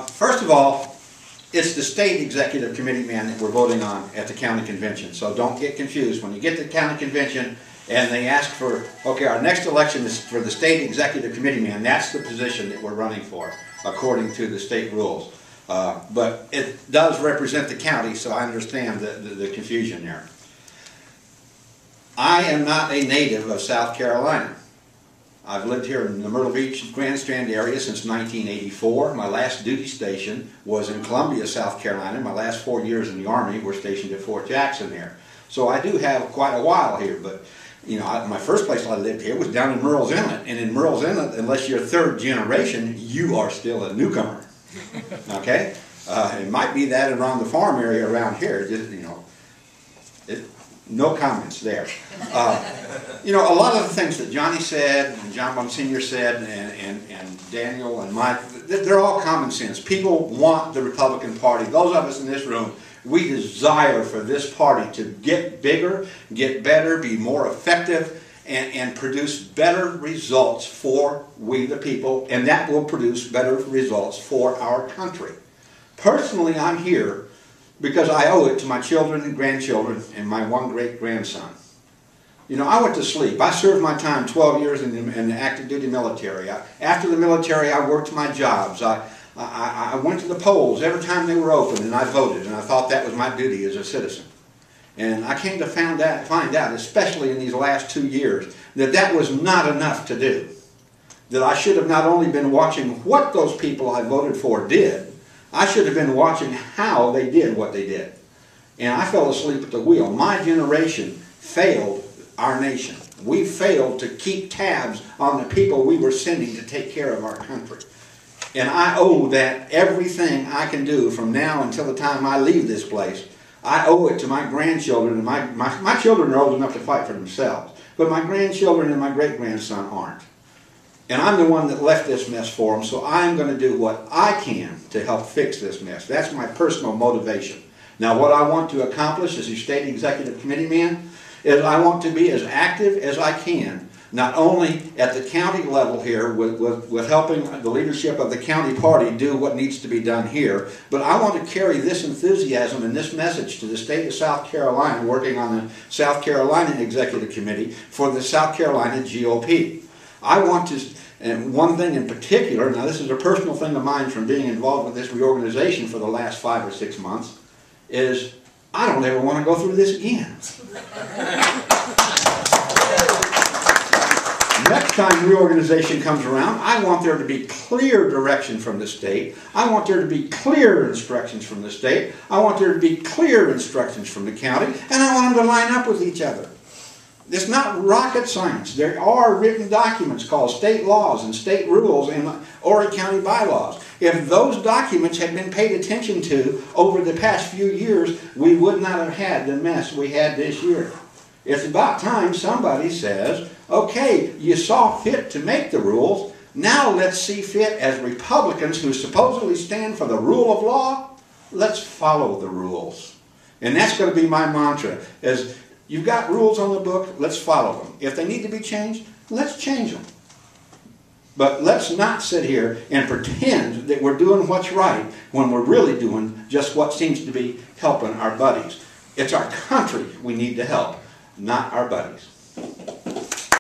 First of all, it's the state executive committee man that we're voting on at the county convention. So don't get confused. When you get to the county convention and they ask for, okay, our next election is for the state executive committee man, that's the position that we're running for, according to the state rules. But it does represent the county, so I understand the confusion there. I am not a native of South Carolina. I've lived here in the Myrtle Beach, Grand Strand area since 1984. My last duty station was in Columbia, South Carolina. My last 4 years in the Army were stationed at Fort Jackson there. So I do have quite a while here, but you know, my first place I lived here was down in Murrells Inlet. And in Murrells Inlet, unless you're third generation, you are still a newcomer. Okay? It might be that around the farm area around here. Just, you know, no comments there. You know, a lot of the things that Johnny said, and John Bum Sr. said, and Daniel and Mike, they're all common sense. People want the Republican Party. Those of us in this room, we desire for this party to get bigger, get better, be more effective, and produce better results for we the people, and that will produce better results for our country. Personally, I'm here because I owe it to my children and grandchildren and my one great-grandson. You know, I went to sleep. I served my time 12 years in the active duty military. After the military, I worked my jobs. I went to the polls every time they were open, and I voted, and I thought that was my duty as a citizen. And I came to find out, especially in these last 2 years, that that was not enough to do. That I should have not only been watching what those people I voted for did, I should have been watching how they did what they did. And I fell asleep at the wheel. My generation failed our nation. We failed to keep tabs on the people we were sending to take care of our country. And I owe that everything I can do from now until the time I leave this place. I owe it to my grandchildren. And my children are old enough to fight for themselves. But my grandchildren and my great-grandson aren't. And I'm the one that left this mess for them, so I'm going to do what I can to help fix this mess. That's my personal motivation. Now, what I want to accomplish as a state executive committee man is I want to be as active as I can, not only at the county level here with helping the leadership of the county party do what needs to be done here, but I want to carry this enthusiasm and this message to the state of South Carolina, working on the South Carolina Executive Committee for the South Carolina GOP. I want to, and one thing in particular, now this is a personal thing of mine from being involved with this reorganization for the last 5 or 6 months, is I don't ever want to go through this again. Next time reorganization comes around, I want there to be clear direction from the state. I want there to be clear instructions from the state. I want there to be clear instructions from the county, and I want them to line up with each other. It's not rocket science. There are written documents called state laws and state rules and Horry County bylaws. If those documents had been paid attention to over the past few years, we would not have had the mess we had this year. It's about time somebody says, okay, you saw fit to make the rules. Now let's see fit as Republicans who supposedly stand for the rule of law. Let's follow the rules. And that's going to be my mantra. You've got rules on the book, let's follow them. If they need to be changed, let's change them. But let's not sit here and pretend that we're doing what's right when we're really doing just what seems to be helping our buddies. It's our country we need to help, not our buddies.